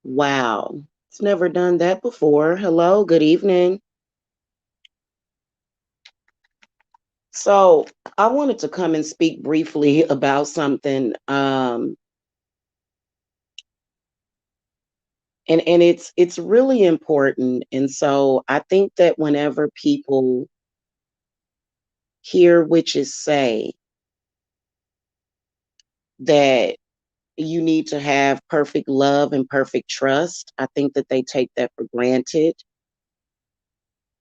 Wow. It's never done that before. Hello, good evening. So, I wanted to come and speak briefly about something and it's really important. And so I think that whenever people hear witches say that you need to have perfect love and perfect trust, I think that they take that for granted.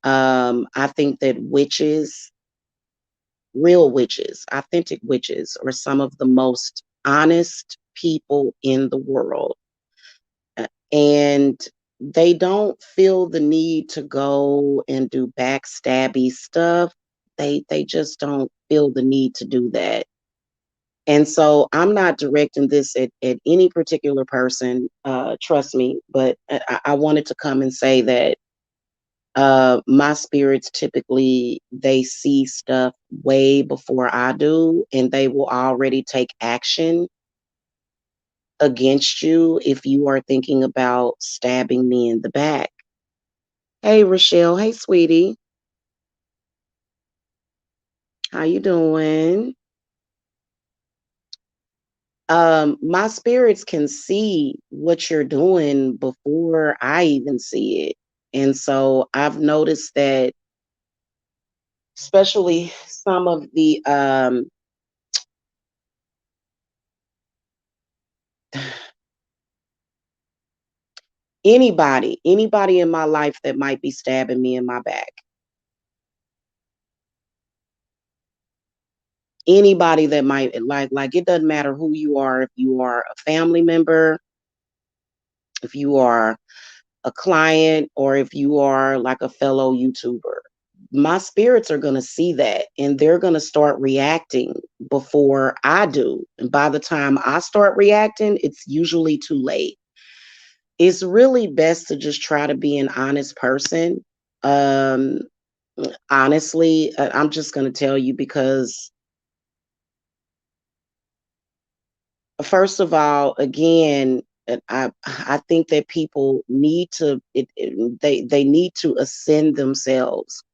I think that witches, real witches, authentic witches, are some of the most honest people in the world. And they don't feel the need to go and do backstabby stuff. They just don't feel the need to do that. And so I'm not directing this at any particular person, trust me, but I wanted to come and say that my spirits typically they see stuff way before I do, and they will already take action against you if you are thinking about stabbing me in the back. Hey Rochelle, hey sweetie, how you doing? My spirits can see what you're doing before I even see it. And so I've noticed that especially some of the anybody in my life that might be stabbing me in my back. Anybody that might like it doesn't matter who you are, if you are a family member, if you are a client, or if you are like a fellow YouTuber. My spirits are going to see that and they're going to start reacting before I do. And by the time I start reacting, it's usually too late. It's really best to just try to be an honest person. Um, Honestly, I'm just going to tell you because, first of all, again, I think that people need to they need to ascend themselves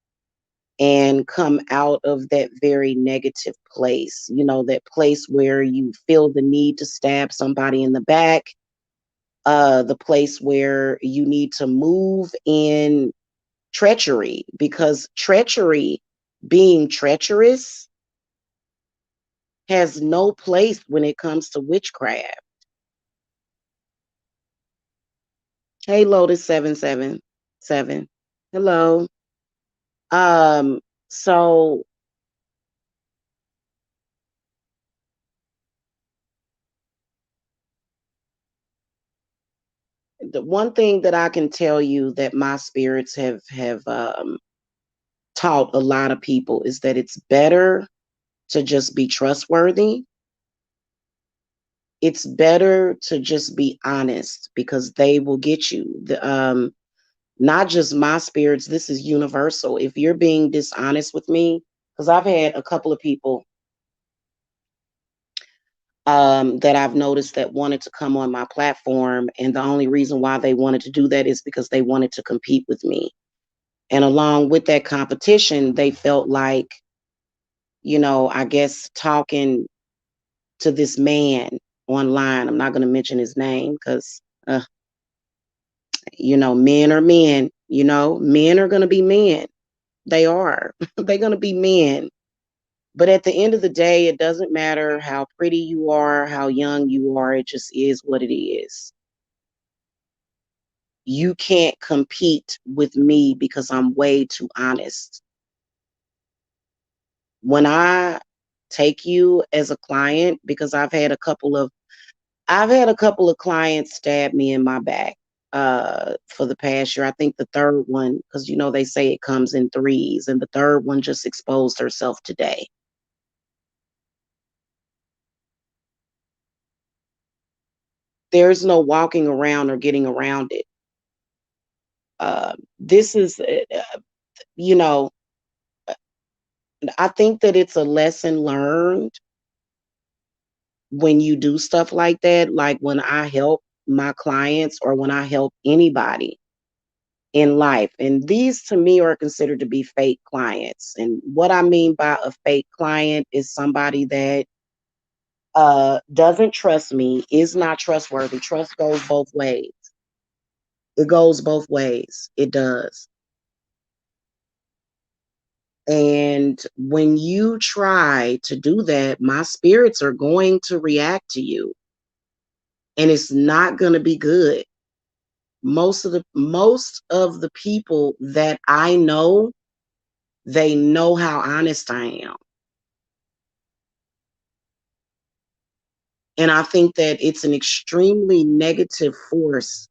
and come out of that very negative place. You know, that place where you feel the need to stab somebody in the back, the place where you need to move in treachery, because treachery, being treacherous, has no place when it comes to witchcraft. Hey, Lotus 777. Hello. So the one thing that I can tell you that my spirits have taught a lot of people is that it's better to just be trustworthy. It's better to just be honest because they will get you. Not just my spirits, this is universal. If you're being dishonest with me, because I've had a couple of people that I've noticed that wanted to come on my platform, and the only reason why they wanted to do that is because they wanted to compete with me. And along with that competition, they felt like, I guess talking to this man online. I'm not going to mention his name because, men are men. Men are going to be men. They are. They're going to be men. But at the end of the day, it doesn't matter how pretty you are, how young you are. It just is what it is. You can't compete with me because I'm way too honest. When I take you as a client, because I've had a couple of clients stab me in my back for the past year. I think the third one, because they say it comes in threes, and the third one just exposed herself today. There's no walking around or getting around it. This is, you know, I think that it's a lesson learned when you do stuff like that. Like when I help my clients or when I help anybody in life. And these to me are considered to be fake clients. And what I mean by a fake client is somebody that doesn't trust me, is not trustworthy. Trust goes both ways. It goes both ways. It does. And when you try to do that, my spirits are going to react to you. And it's not going to be good. Most of the people that I know, they know how honest I am. And I think that it's an extremely negative force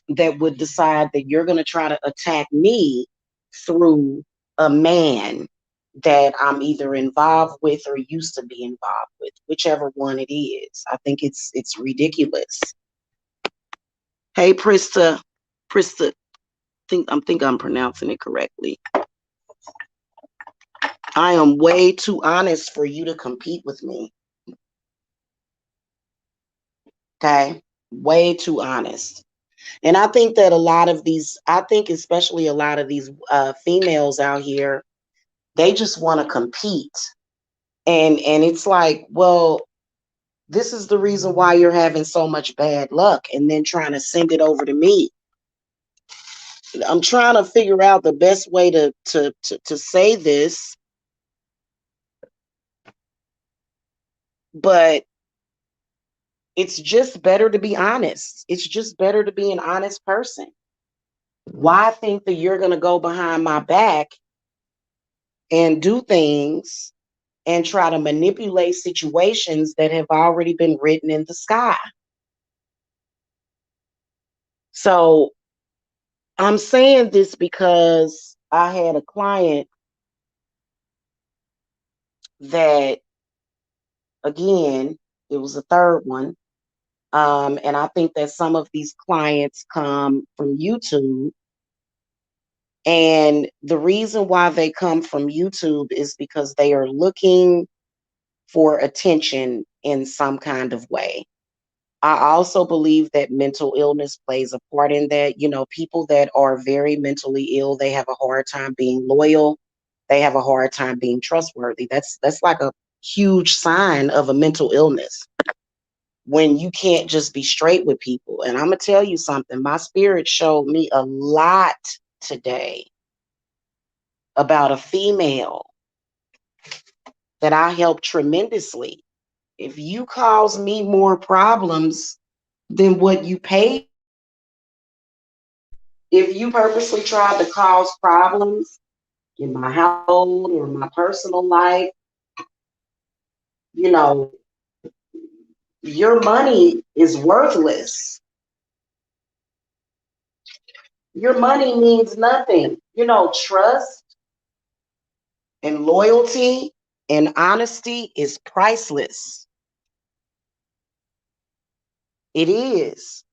that would decide that you're going to try to attack me through a man that I'm either involved with or used to be involved with, whichever one it is. I think it's ridiculous. Hey, Prista, think I'm pronouncing it correctly. I am way too honest for you to compete with me. Okay, way too honest. And I think that I think especially a lot of these females out here, they just want to compete. And it's like, well, this is the reason why you're having so much bad luck, and then trying to send it over to me. I'm trying to figure out the best way to say this, but it's just better to be honest. It's just better to be an honest person. Why think that you're going to go behind my back and do things and try to manipulate situations that have already been written in the sky? So I'm saying this because I had a client that, again, it was a third one. And I think that some of these clients come from YouTube. And the reason why they come from YouTube is because they are looking for attention in some kind of way. I also believe that mental illness plays a part in that. You know, people that are very mentally ill, they have a hard time being loyal. They have a hard time being trustworthy. That's like a huge sign of a mental illness, when you can't just be straight with people. And I'm gonna tell you something. My spirit showed me a lot today about a female that I helped tremendously. If you cause me more problems than what you paid, if you purposely tried to cause problems in my household or my personal life, you know, your money is worthless. Your money means nothing. You know, trust and loyalty and honesty is priceless. It is.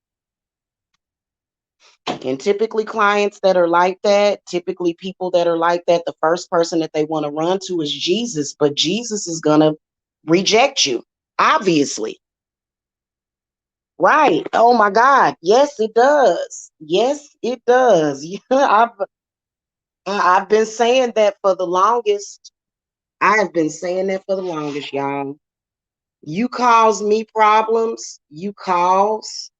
And typically clients that are like that, typically people that are like that, the first person that they want to run to is Jesus, but Jesus is going to reject you, obviously. Right. Oh my God. Yes, it does. Yes, it does. Yeah, I've been saying that for the longest. I have been saying that for the longest, y'all. You cause me problems, you cause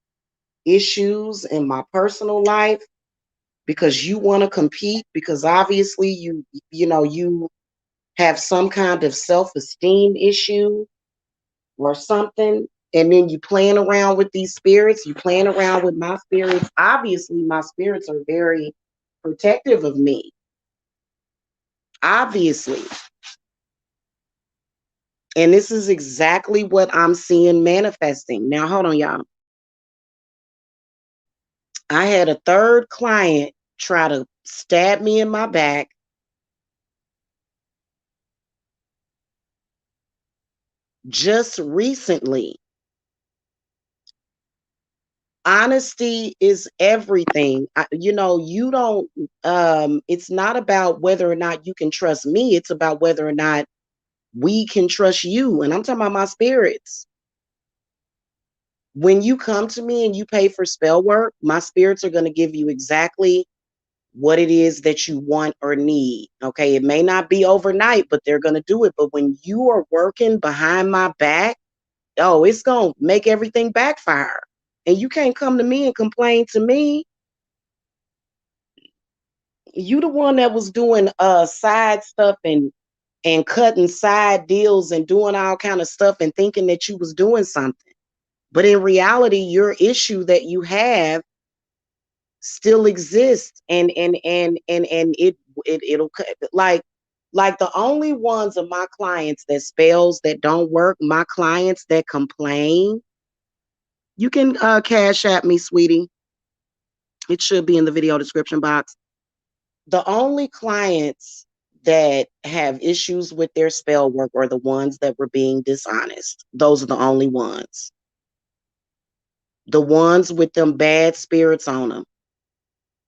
issues in my personal life because you want to compete, because obviously you have some kind of self-esteem issue or something, and then you playing around with these spirits, you playing around with my spirits. Obviously my spirits are very protective of me, obviously. And this is exactly what I'm seeing manifesting. Now hold on, y'all. I had a third client try to stab me in my back just recently. Honesty is everything. You don't, it's not about whether or not you can trust me. It's about whether or not we can trust you. And I'm talking about my spirits. When you come to me and you pay for spell work, my spirits are going to give you exactly what it is that you want or need. Okay. It may not be overnight, but they're going to do it. But when you are working behind my back, oh, it's going to make everything backfire. And you can't come to me and complain to me. You the one that was doing side stuff and cutting side deals and doing all kind of stuff and thinking that you was doing something. But in reality, your issue that you have still exists, and it'll like the only ones of my clients that spells that don't work, my clients that complain, you can cash at me, sweetie. It should be in the video description box. The only clients that have issues with their spell work are the ones that were being dishonest. Those are the only ones. The ones with them bad spirits on them.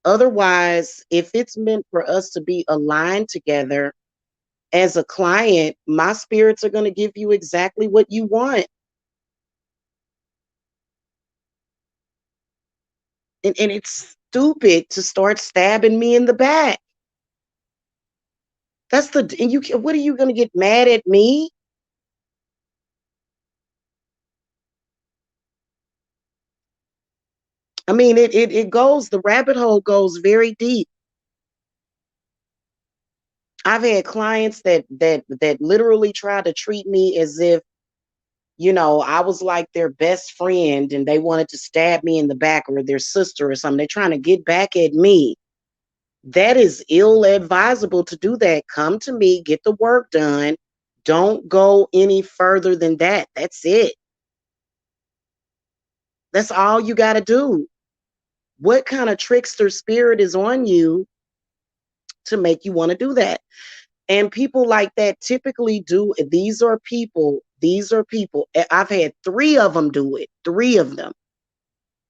Otherwise, if it's meant for us to be aligned together as a client, my spirits are going to give you exactly what you want. And it's stupid to start stabbing me in the back. That's the, and you, what are you going to get mad at me? I mean, it goes, the rabbit hole goes very deep. I've had clients that literally try to treat me as if, I was like their best friend and they wanted to stab me in the back, or their sister or something. They're trying to get back at me. That is ill advisable to do that. Come to me, get the work done. Don't go any further than that. That's it. That's all you got to do. What kind of trickster spirit is on you to make you want to do that? And people like that typically do. These are people. I've had 3 of them do it. 3 of them.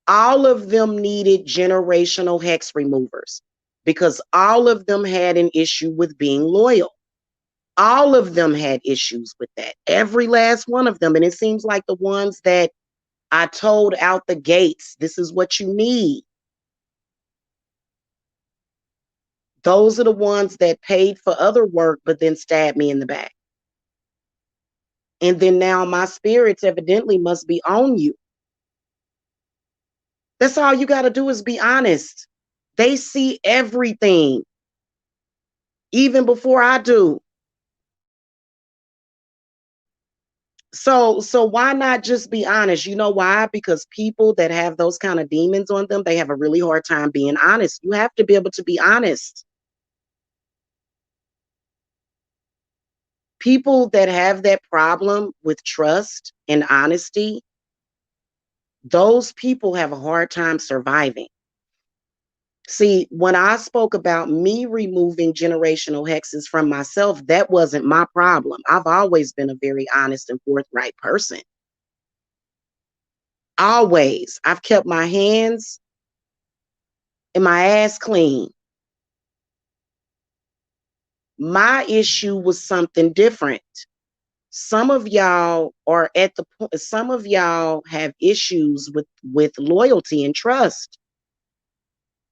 All of them needed generational hex removers because all of them had an issue with being loyal. All of them had issues with that. Every last one of them. And it seems like the ones that I told out the gates, this is what you need. Those are the ones that paid for other work, but then stabbed me in the back. And then now my spirits evidently must be on you. That's all you got to do is be honest. They see everything, even before I do. So why not just be honest? You know why? Because people that have those kind of demons on them, they have a really hard time being honest. You have to be able to be honest. People that have that problem with trust and honesty, those people have a hard time surviving. See, when I spoke about me removing generational hexes from myself, that wasn't my problem. I've always been a very honest and forthright person. Always. I've kept my hands and my ass clean. My issue was something different. Some of y'all are at the point, some of y'all have issues with loyalty and trust.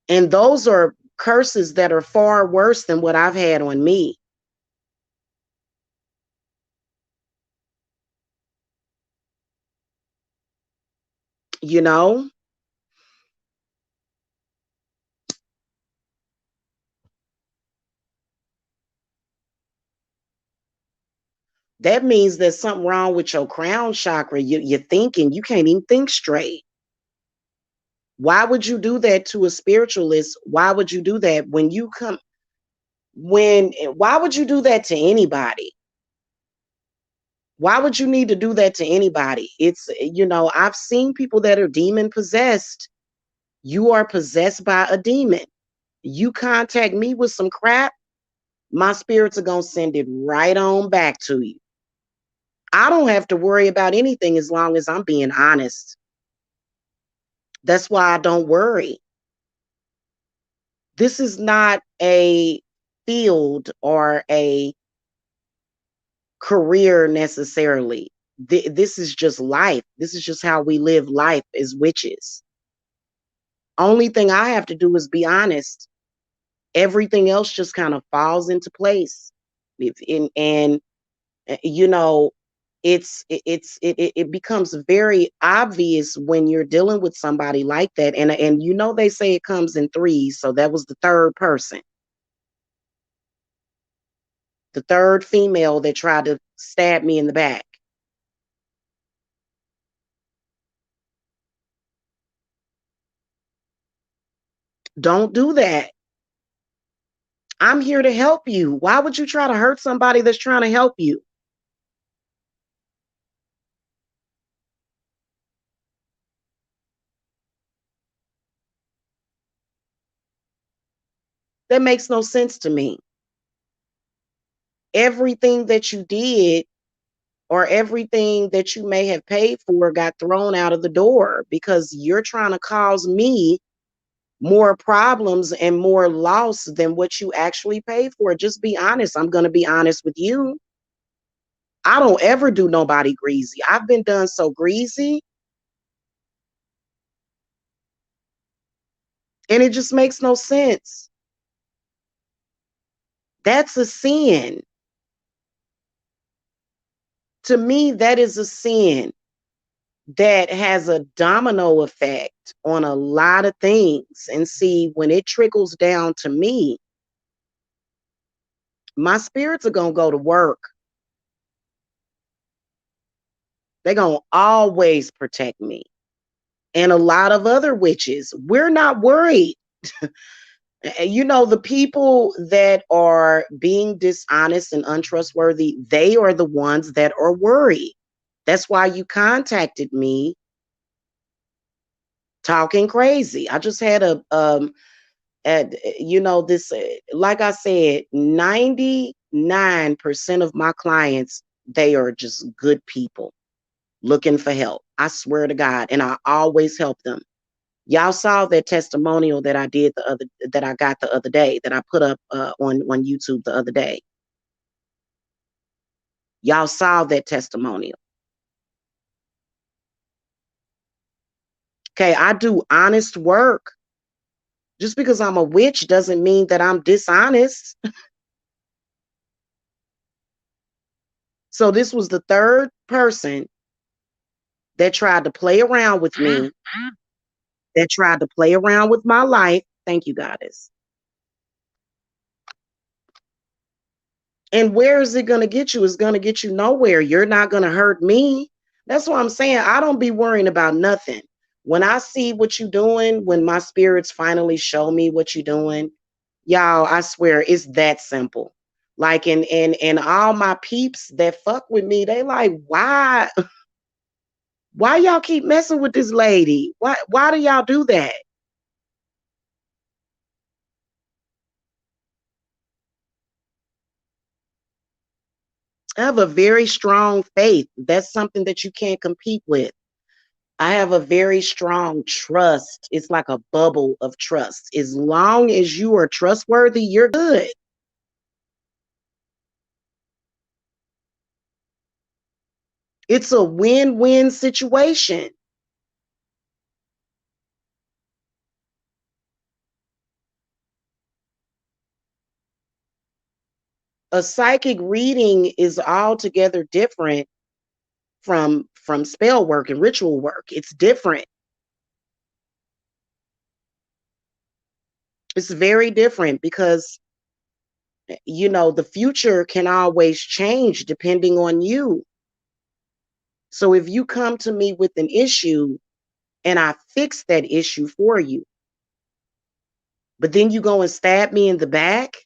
And those are curses that are far worse than what I've had on me. You know, that means there's something wrong with your crown chakra. You're thinking, you can't even think straight. Why would you do that to a spiritualist? Why would you do that when you come? Why would you do that to anybody? Why would you need to do that to anybody? It's, I've seen people that are demon possessed. You are possessed by a demon. You contact me with some crap, my spirits are going to send it right on back to you. I don't have to worry about anything as long as I'm being honest. That's why I don't worry. This is not a field or a career necessarily. This is just life. This is just how we live life as witches. Only thing I have to do is be honest. Everything else just kind of falls into place. And you know, it becomes very obvious when you're dealing with somebody like that. And you know, they say it comes in threes, so that was the third person, the third female that tried to stab me in the back. Don't do that. I'm here to help you. Why would you try to hurt somebody that's trying to help you? That makes no sense to me. Everything that you did or everything that you may have paid for got thrown out of the door because you're trying to cause me more problems and more loss than what you actually paid for. Just be honest. I'm going to be honest with you. I don't ever do nobody greasy. I've been done so greasy, and it just makes no sense. That's a sin. To me, that is a sin that has a domino effect on a lot of things. And see, when it trickles down to me, my spirits are going to go to work. They're going to always protect me. And a lot of other witches, we're not worried. You know, the people that are being dishonest and untrustworthy, they are the ones that are worried. That's why you contacted me talking crazy. I just had you know, this, like I said, 99% of my clients, they are just good people looking for help. I swear to God. And I always help them. Y'all saw that testimonial that I did that I got the other day, that I put up on YouTube the other day. Y'all saw that testimonial. Okay, I do honest work. Just because I'm a witch doesn't mean that I'm dishonest. So this was the third person that tried to play around with me, that tried to play around with my life. Thank you, Goddess. And where is it going to get you? It's going to get you nowhere. You're not going to hurt me. That's what I'm saying. I don't be worrying about nothing. When I see what you're doing, when my spirits finally show me what you're doing, y'all, I swear it's that simple. Like, and all my peeps that fuck with me, they like, why y'all keep messing with this lady? Why do y'all do that? I have a very strong faith. That's something that you can't compete with. I have a very strong trust. It's like a bubble of trust. As long as you are trustworthy, you're good. It's a win-win situation. A psychic reading is altogether different from spell work and ritual work. It's different. It's very different because you know the future can always change depending on you. So if you come to me with an issue and I fix that issue for you, but then you go and stab me in the back,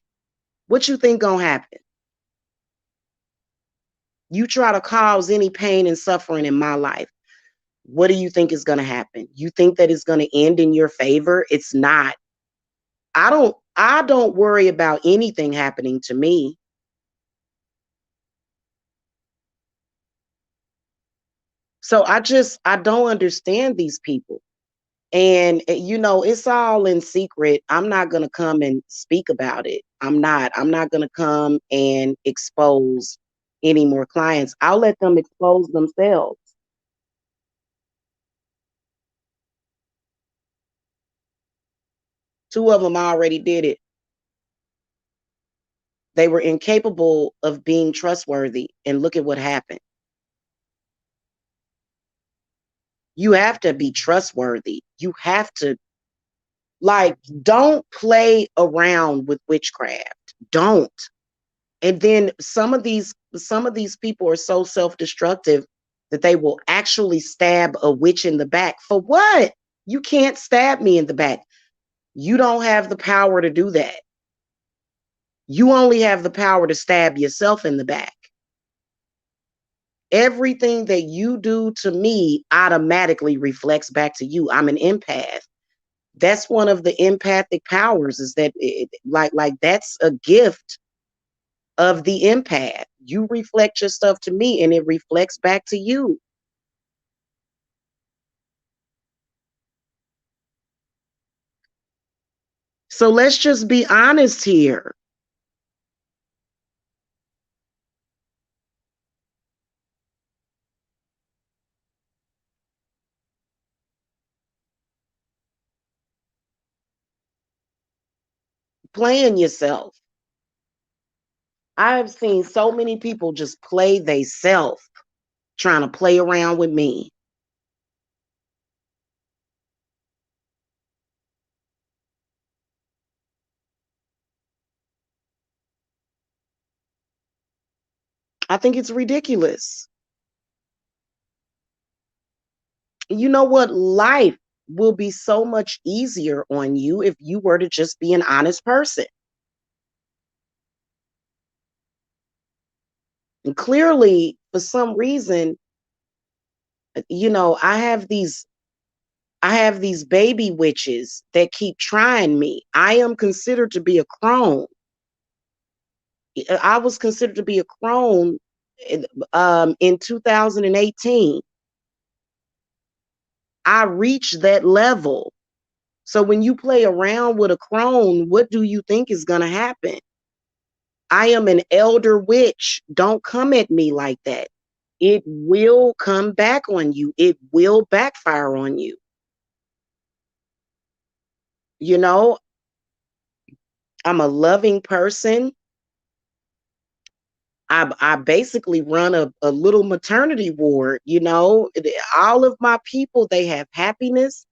what you think gonna happen? You try to cause any pain and suffering in my life, what do you think is gonna happen? You think that it's gonna end in your favor? It's not. I don't worry about anything happening to me. So I don't understand these people. And you know, it's all in secret. I'm not going to come and speak about it. I'm not going to come and expose. any more clients. I'll let them expose themselves. Two of them already did it. They were incapable of being trustworthy, and look at what happened. You have to be trustworthy. You have to, like, don't play around with witchcraft. Don't. And then some of these people are so self-destructive that they will actually stab a witch in the back. For what? You can't stab me in the back. You don't have the power to do that. You only have the power to stab yourself in the back. Everything that you do to me automatically reflects back to you. I'm an empath. That's one of the empathic powers, is that like that's a gift of the empath. You reflect your stuff to me and it reflects back to you. So let's just be honest here. Playing yourself. I've seen so many people just play they self, trying to play around with me. I think it's ridiculous. You know what? Life will be so much easier on you if you were to just be an honest person. And clearly, for some reason, I have these baby witches that keep trying me. I am considered to be a crone. I was considered to be a crone in 2018. I reached that level. So when you play around with a crone, what do you think is going to happen? I am an elder witch. Don't come at me like that. It will come back on you. It will backfire on you. You know, I'm a loving person. I basically run a little maternity ward, all of my people, they have happiness.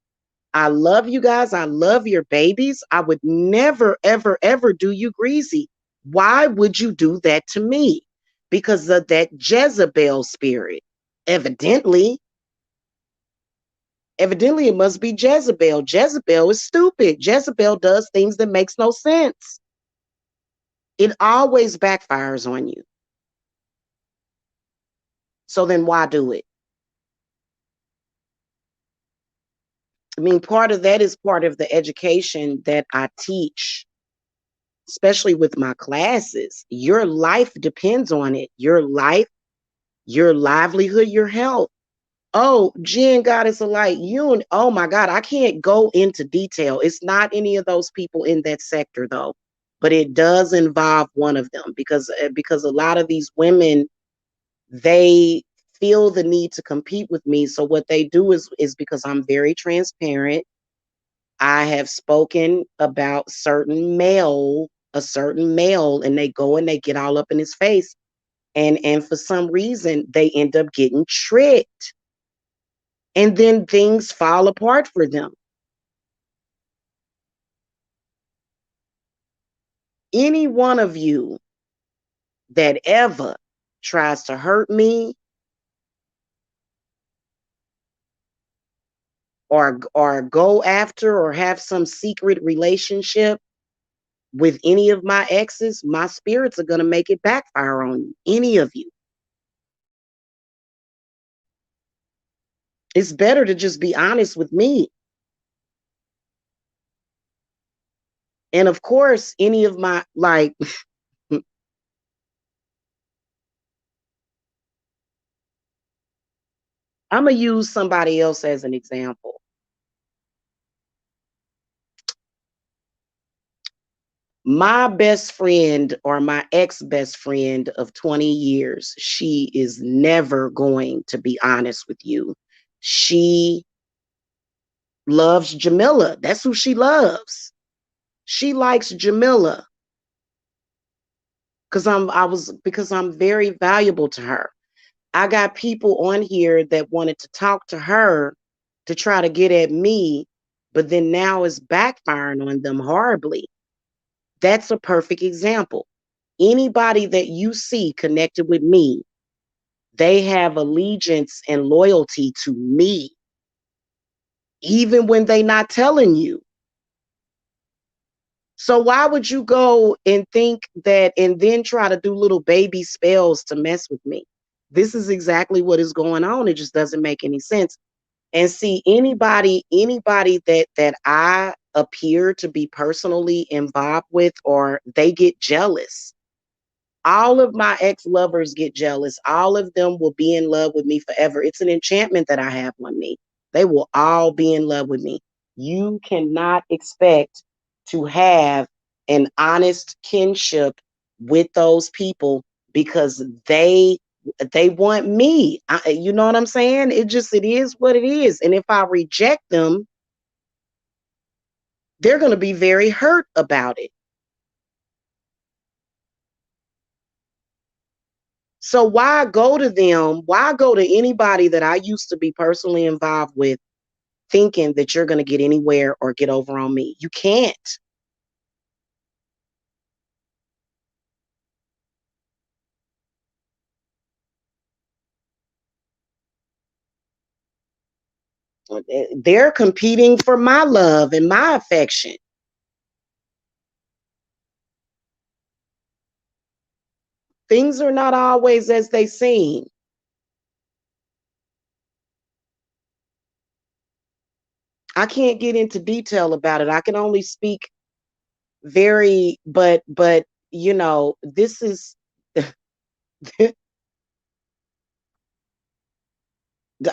I love you guys. I love your babies. I would never, ever, ever do you greasy. Why would you do that to me? Because of that Jezebel spirit. Evidently, evidently it must be Jezebel. Jezebel is stupid. Jezebel does things that makes no sense. It always backfires on you. So then why do it? I mean, part of that is part of the education that I teach, especially with my classes. Your life depends on it. Your life, your livelihood, your health. Oh, Jen Goddess of Light, oh my God, I can't go into detail. It's not any of those people in that sector though, but it does involve one of them because a lot of these women, they feel the need to compete with me. So what they do is because I'm very transparent. I have spoken about a certain male, and they go and they get all up in his face. And for some reason, they end up getting tricked. And then things fall apart for them. Any one of you that ever tries to hurt me or go after or have some secret relationship with any of my exes, my spirits are going to make it backfire on you. Any of you. It's better to just be honest with me. And of course, any of my, like, I'm going to use somebody else as an example. My best friend or my ex best friend of 20 years, she is never going to be honest with you. She loves Jamila. That's who she loves. She likes Jamila because I'm very valuable to her. I got people on here that wanted to talk to her to try to get at me, but then now it's backfiring on them horribly. That's a perfect example. Anybody that you see connected with me, they have allegiance and loyalty to me, even when they not telling you. So why would you go and think that and then try to do little baby spells to mess with me? This is exactly what is going on. It just doesn't make any sense. And see, anybody that I appear to be personally involved with, or they get jealous. All of my ex-lovers get jealous. All of them will be in love with me forever. It's an enchantment that I have on me. They will all be in love with me. You cannot expect to have an honest kinship with those people because they want me. You know what I'm saying? It is what it is. And if I reject them, they're going to be very hurt about it. So why go to them? Why go to anybody that I used to be personally involved with thinking that you're going to get anywhere or get over on me? You can't. They're competing for my love and my affection. Things are not always as they seem. I can't get into detail about it. I can only speak very, but this is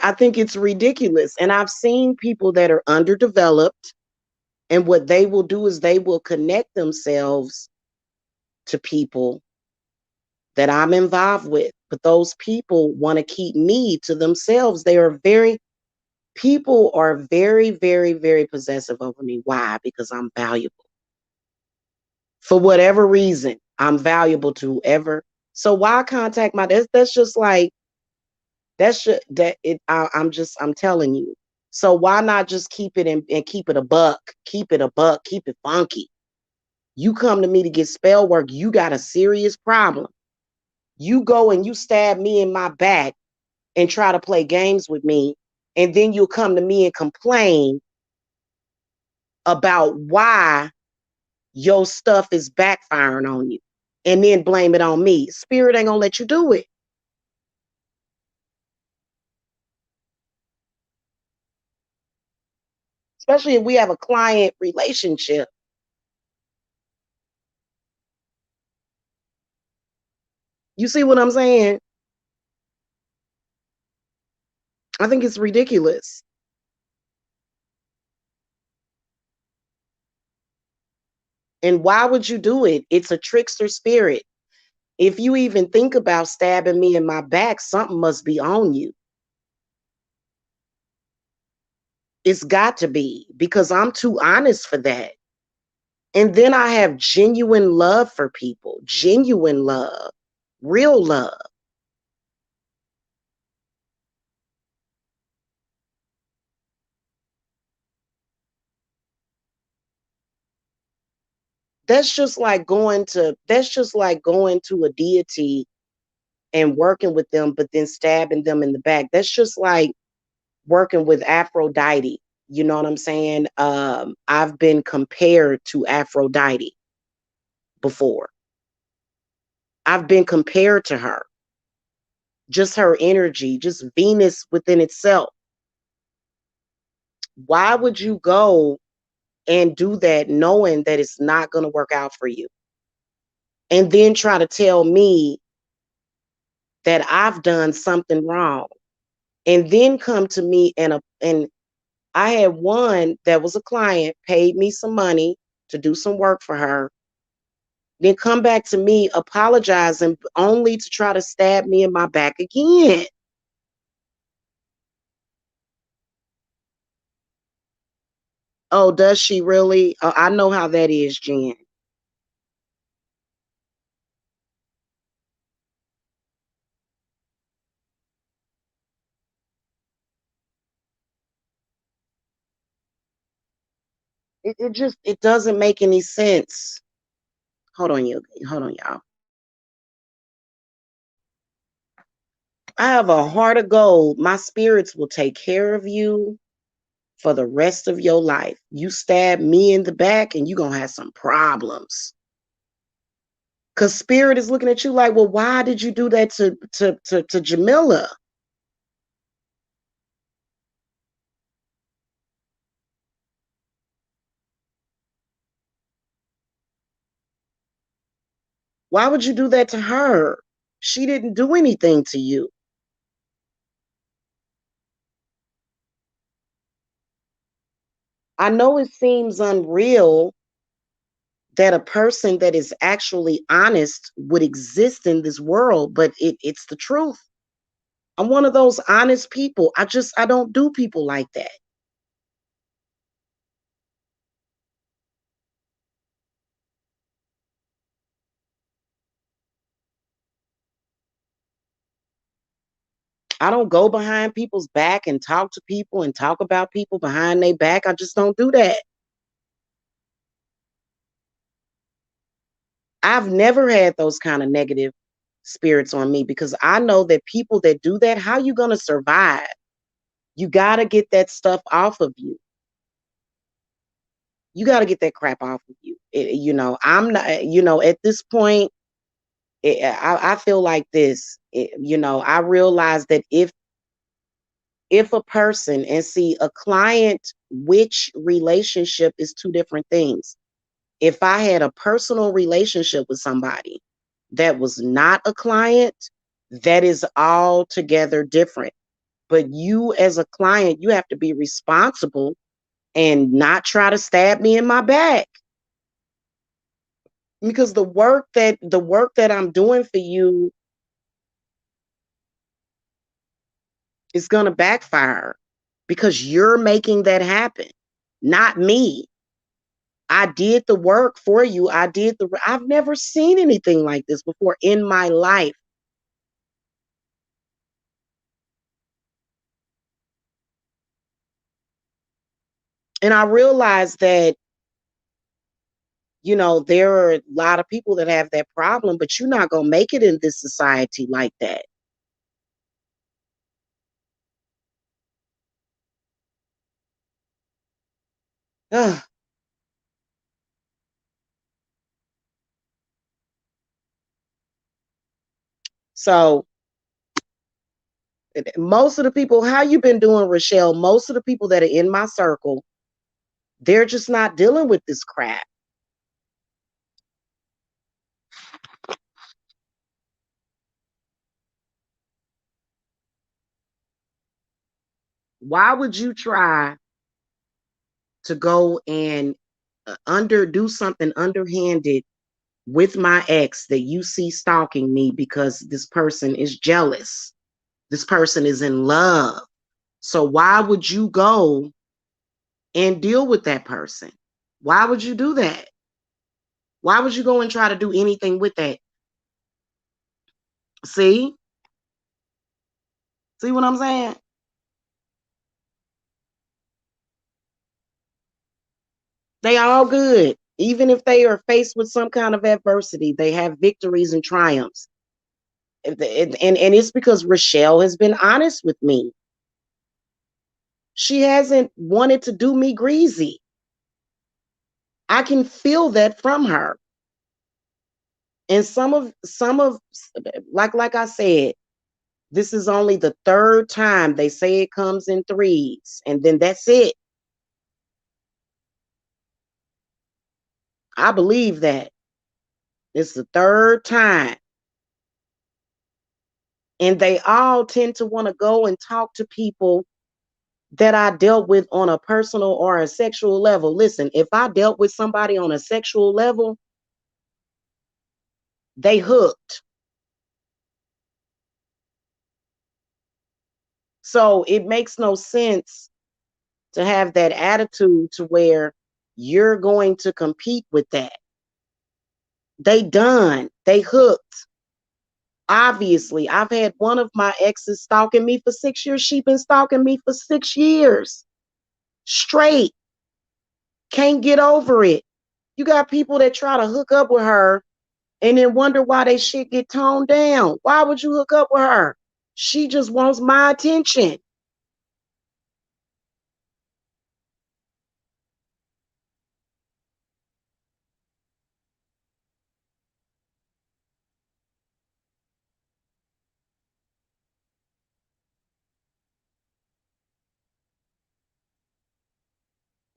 I think it's ridiculous. And I've seen people that are underdeveloped, and what they will do is they will connect themselves to people that I'm involved with. But those people want to keep me to themselves. People are very, very, very possessive over me. Why? Because I'm valuable. For whatever reason, I'm valuable to whoever. So why contact that's just like, that's just that it I'm telling you. So why not just keep it and keep it a buck, keep it a buck, keep it funky. You come to me to get spell work, you got a serious problem. You go and you stab me in my back and try to play games with me, and then you'll come to me and complain about why your stuff is backfiring on you and then blame it on me. Spirit ain't gonna let you do it. Especially if we have a client relationship. You see what I'm saying? I think it's ridiculous. And why would you do it? It's a trickster spirit. If you even think about stabbing me in my back, something must be on you. It's got to be because I'm too honest for that. And then I have genuine love for people, genuine love, real love. That's just like going to a deity and working with them, but then stabbing them in the back. That's just like working with Aphrodite. You know what I'm saying? I've been compared to Aphrodite before. I've been compared to her. Just her energy, just Venus within itself. Why would you go and do that knowing that it's not going to work out for you? And then try to tell me that I've done something wrong. And then come to me and I had one that was a client, paid me some money to do some work for her. then come back to me apologizing only to try to stab me in my back again. Oh, does she really? I know how that is, Jen. It doesn't make any sense. Hold on, hold on, y'all. I have a heart of gold. My spirits will take care of you for the rest of your life. You stab me in the back and you're gonna have some problems. Cause spirit is looking at you like, well, why did you do that to Jamila? Why would you do that to her? She didn't do anything to you. I know it seems unreal that a person that is actually honest would exist in this world, but it's the truth. I'm one of those honest people. I don't do people like that. I don't go behind people's back and talk to people and talk about people behind their back. I just don't do that. I've never had those kind of negative spirits on me because I know that people that do that, how you going to survive? You got to get that stuff off of you. You got to get that crap off of you. I'm not, at this point, I feel like this, I realize that if a person, and see, a client witch relationship is two different things. If I had a personal relationship with somebody that was not a client, that is altogether different. But you, as a client, you have to be responsible and not try to stab me in my back. Because the work that I'm doing for you is going to backfire because you're making that happen, not me. I did the work for you. I've never seen anything like this before in my life. And I realized that, there are a lot of people that have that problem, but you're not going to make it in this society like that. Ugh. So most of the people, how you been doing, Rochelle? Most of the people that are in my circle, they're just not dealing with this crap. Why would you try to go and do something underhanded with my ex that you see stalking me because this person is jealous? This person is in love. So why would you go and deal with that person? Why would you do that? Why would you go and try to do anything with that? See? See what I'm saying? They all good. Even if they are faced with some kind of adversity, they have victories and triumphs. And it's because Rochelle has been honest with me. She hasn't wanted to do me greasy. I can feel that from her. And some of like I said, this is only the third time they say it comes in threes, and then that's it. I believe that. It's the third time. And they all tend to want to go and talk to people that I dealt with on a personal or a sexual level. Listen, if I dealt with somebody on a sexual level, They hooked. So it makes no sense to have that attitude to where you're going to compete with that. They done. They hooked. Obviously, I've had one of my exes stalking me for 6 years. She been stalking me for 6 years straight. Can't get over it. You got people that try to hook up with her and then wonder why they shit get toned down. Why would you hook up with her? She just wants my attention.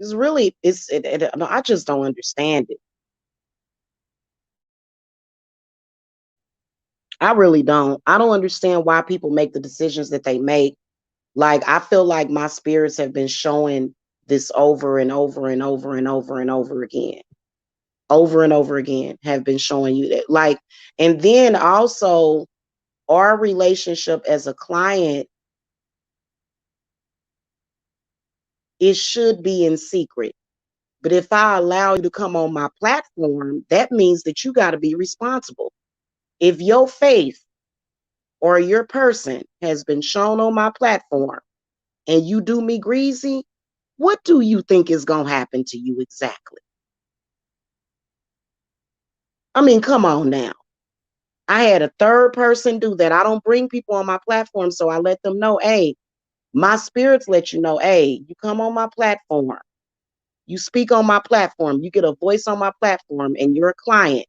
It's really, I just don't understand it. I really don't. I don't understand why people make the decisions that they make. Like, I feel like my spirits have been showing this over and over and over and over and over again. Over and over again, have been showing you that. Like, and then also, our relationship as a client, it should be in secret. But if I allow you to come on my platform, that means that you got to be responsible. If your faith or your person has been shown on my platform and you do me greasy, what do you think is going to happen to you exactly? I mean, come on now. I had a third person do that. I don't bring people on my platform, so I let them know, hey, my spirits let you know, hey, you come on my platform, you speak on my platform, you get a voice on my platform, and you're a client,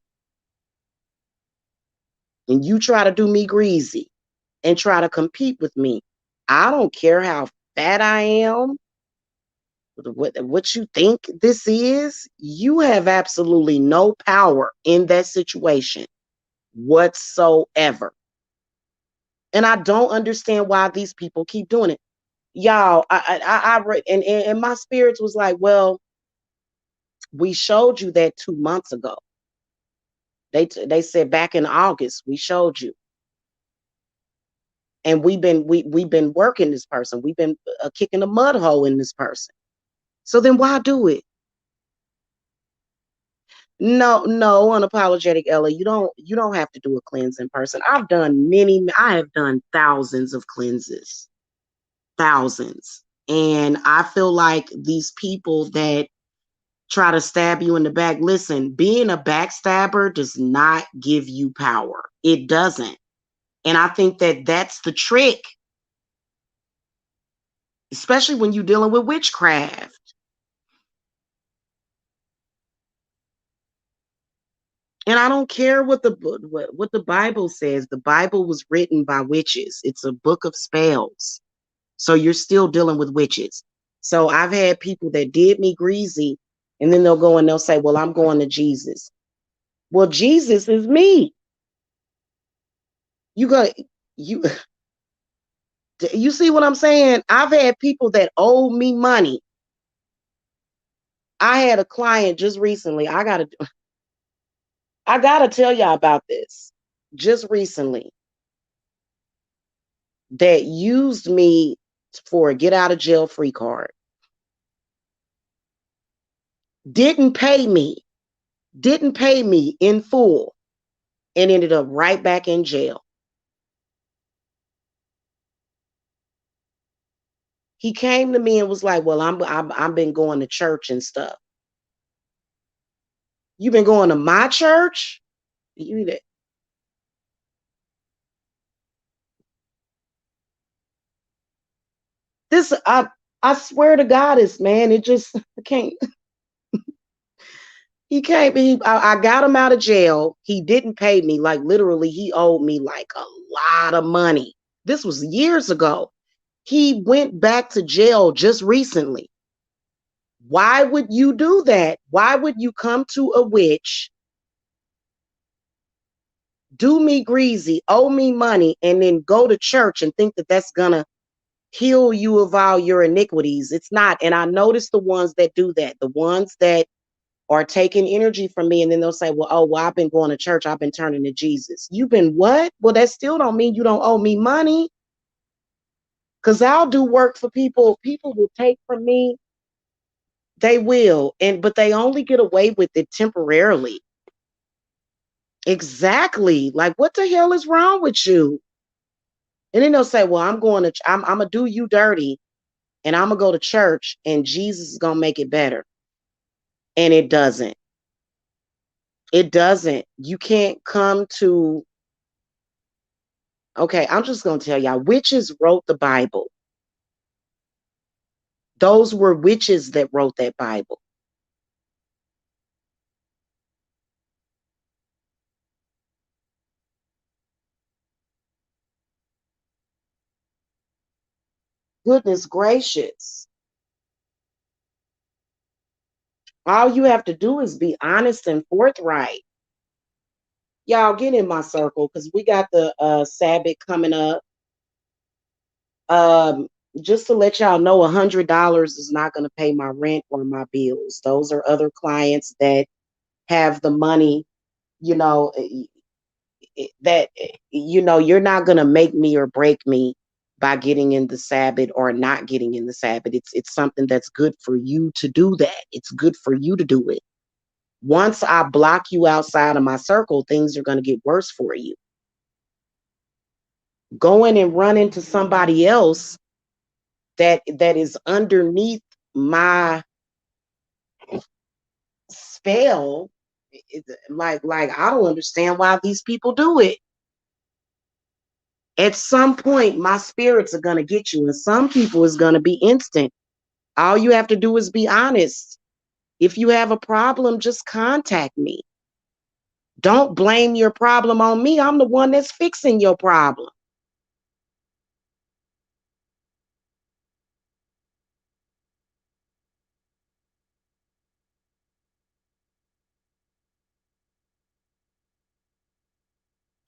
and you try to do me greasy and try to compete with me. I don't care how fat I am, what you think this is, you have absolutely no power in that situation whatsoever. And I don't understand why these people keep doing it. Y'all, I read, and my spirits was like, well, we showed you that 2 months ago. They said back in August we showed you, and we've been working this person. We've been kicking a mud hole in this person. So then why do it? No, no, unapologetic Ella. You don't have to do a cleanse in person. I have done thousands of cleanses. Thousands. And I feel like these people that try to stab you in the back, listen, being a backstabber does not give you power. It doesn't. And I think that that's the trick, especially when you're dealing with witchcraft. And I don't care what the Bible says. The Bible was written by witches. It's a book of spells. So you're still dealing with witches. So I've had people that did me greasy, and then they'll go and they'll say, well, I'm going to Jesus. Well, Jesus is me. You got you you see what I'm saying? I've had people that owe me money. I had a client just recently. I gotta tell y'all about this. Just recently, that used me for a get out of jail free card. Didn't pay me. Didn't pay me in full, and ended up right back in jail. He came to me and was like, "Well, I've been going to church and stuff. You've been going to my church? You this I swear to God, this man, it just I can't. He came. I got him out of jail. He didn't pay me. Like literally, he owed me like a lot of money. This was years ago. He went back to jail just recently. Why would you do that? Why would you come to a witch, do me greasy, owe me money, and then go to church and think that that's gonna heal you of all your iniquities? It's not. And I notice the ones that do that, the ones that or taking energy from me, and then they'll say, well, oh, well, I've been going to church, I've been turning to Jesus. You've been what? Well, that still don't mean you don't owe me money, because I'll do work for people. People will take from me. They will, but they only get away with it temporarily. Exactly. Like, what the hell is wrong with you? And then they'll say, well, I'm gonna do you dirty, and I'm gonna go to church, and Jesus is gonna make it better. And it doesn't. It doesn't. You can't come to, okay, I'm just gonna tell y'all, witches wrote the Bible. Those were witches that wrote that Bible. Goodness gracious. All you have to do is be honest and forthright. Y'all get in my circle, because we got the Sabbath coming up. Um, just to let y'all know, $100 is not going to pay my rent or my bills. Those are other clients that have the money, you know, that, you're not going to make me or break me by getting in the Sabbath or not getting in the Sabbath. It's something that's good for you to do that. It's good for you to do it. Once I block you outside of my circle, things are going to get worse for you. Going and run into somebody else that is underneath my spell, like I don't understand why these people do it. At some point, my spirits are going to get you, and some people is going to be instant. All you have to do is be honest. If you have a problem, just contact me. Don't blame your problem on me. I'm the one that's fixing your problem.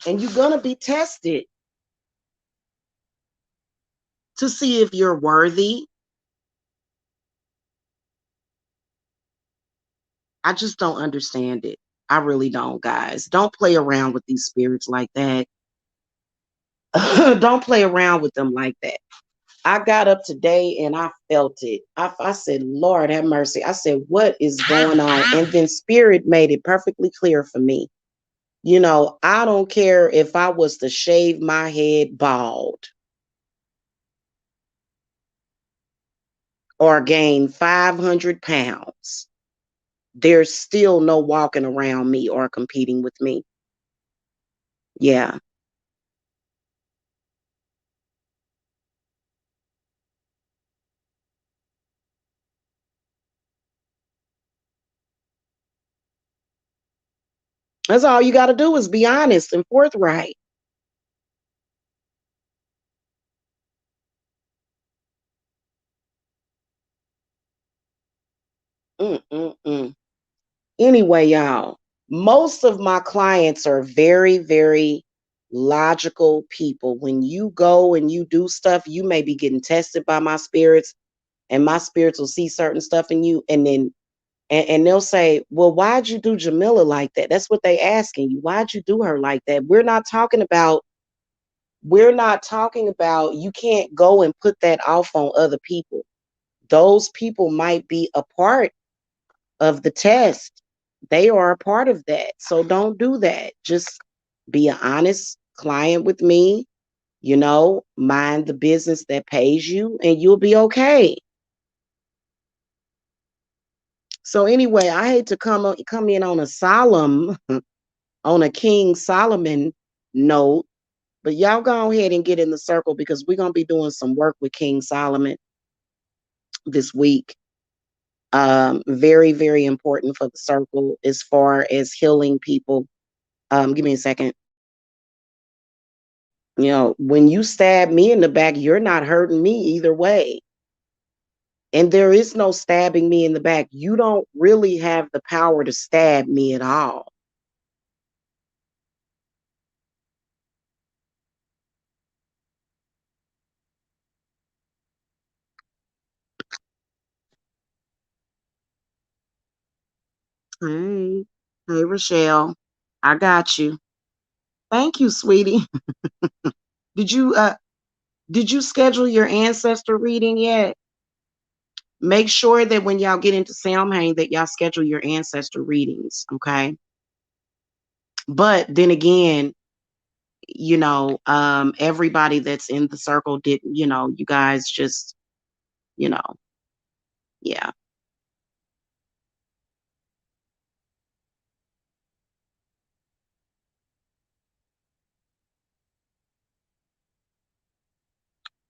And you're going to be tested to see if you're worthy. I just don't understand it. I really don't, guys. Don't play around with these spirits like that. Don't play around with them like that. I got up today and I felt it. I said, Lord, have mercy. I said, what is going on? And then Spirit made it perfectly clear for me. I don't care if I was to shave my head bald or gain 500 pounds. There's still no walking around me or competing with me. Yeah. That's all you got to do is be honest and forthright. Mm-mm-mm. Anyway, y'all, most of my clients are very, very logical people. When you go and you do stuff, you may be getting tested by my spirits, and my spirits will see certain stuff in you, and then and they'll say, well, why'd you do Jamila like that? That's what they asking you. Why'd you do her like that? We're not talking about you can't go and put that off on other people. Those people might be a part of the test. They are a part of that. So don't do that. Just be an honest client with me, mind the business that pays you, and you'll be okay. So anyway, I hate to come in on a solemn, on a King Solomon note, but y'all go ahead and get in the circle, because we're gonna be doing some work with King Solomon this week. Very, very important for the circle as far as healing people. Give me a second. When you stab me in the back, you're not hurting me either way. And there is no stabbing me in the back. You don't really have the power to stab me at all. Hey, hey, Rochelle. I got you. Thank you, sweetie. Did you uh did you schedule your ancestor reading yet? Make sure that when y'all get into Samhain that y'all schedule your ancestor readings, okay? But then again, everybody that's in the circle did, you guys just, you know, yeah.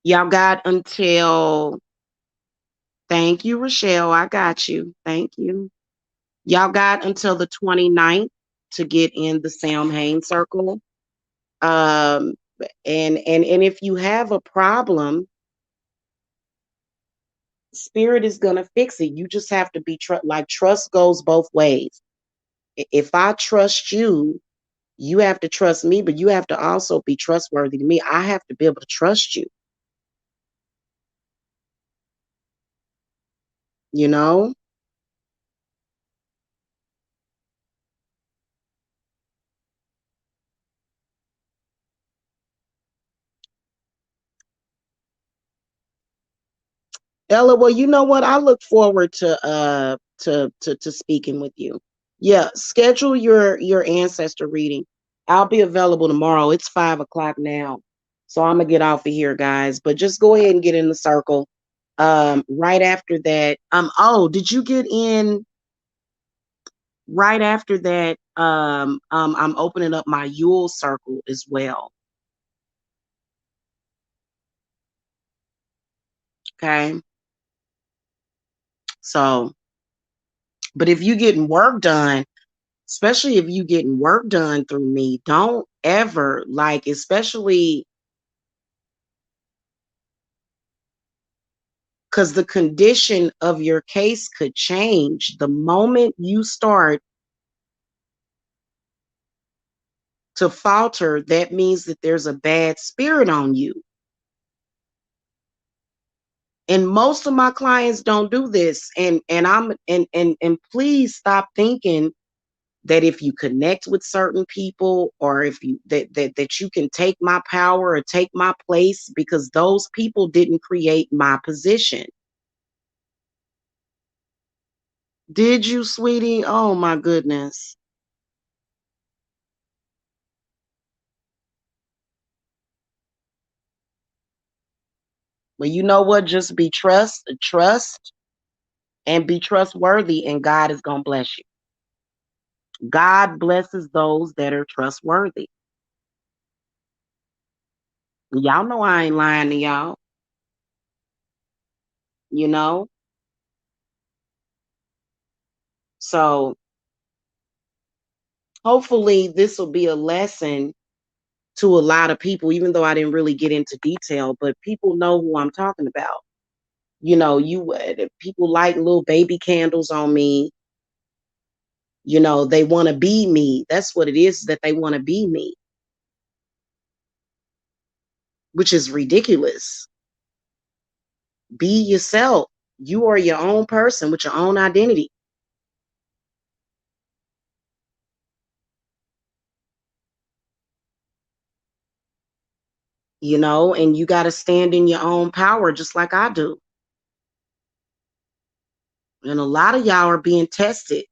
Y'all got until thank you, Rochelle. I got you. Thank you. Y'all got until the 29th to get in the Samhain circle. Um, and if you have a problem, spirit is gonna fix it. You just have to be like trust goes both ways. If I trust you, you have to trust me, but you have to also be trustworthy to me. I have to be able to trust you, you know? Ella, well, you know what? I look forward to speaking with you. Yeah, schedule your ancestor reading. I'll be available tomorrow. It's 5 o'clock now. So I'm gonna get off of here, guys. But just go ahead and get in the circle. Right after that, oh, did you get in right after that? I'm opening up my Yule circle as well. Okay. So, but if you getting work done, especially if you getting work done through me, don't ever like, especially because the condition of your case could change the moment you start to falter. That means that there's a bad spirit on you. And most of my clients don't do this. And please stop thinking that if you connect with certain people, or if you that you can take my power or take my place, because those people didn't create my position. Did you, sweetie? Oh my goodness. Well, you know what? Just be trust, and be trustworthy, and God is gonna bless you. God blesses those that are trustworthy. Y'all know I ain't lying to y'all, you know? So hopefully this will be a lesson to a lot of people, even though I didn't really get into detail, but people know who I'm talking about. People light little baby candles on me. They want to be me. That's what it is, that they want to be me, which is ridiculous. Be yourself. You are your own person with your own identity, and you got to stand in your own power just like I do. And a lot of y'all are being tested.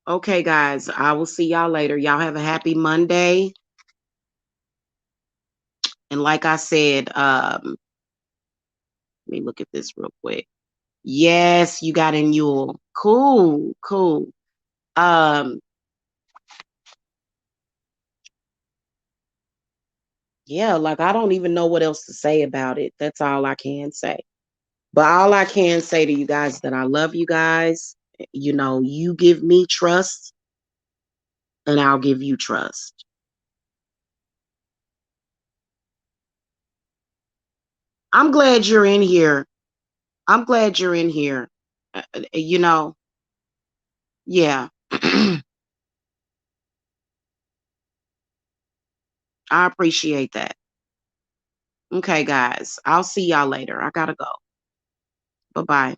Okay, guys, I will see y'all later. Y'all have a happy Monday. And like I said, let me look at this real quick. Yes, you got in Yule. Cool, cool. Um, yeah, like I don't even know what else to say about it. That's all I can say. But all I can say to you guys is that I love you guys. You give me trust, and I'll give you trust. I'm glad you're in here. I'm glad you're in here. Yeah. I appreciate that. Okay, guys. I'll see y'all later. I gotta go. Bye bye.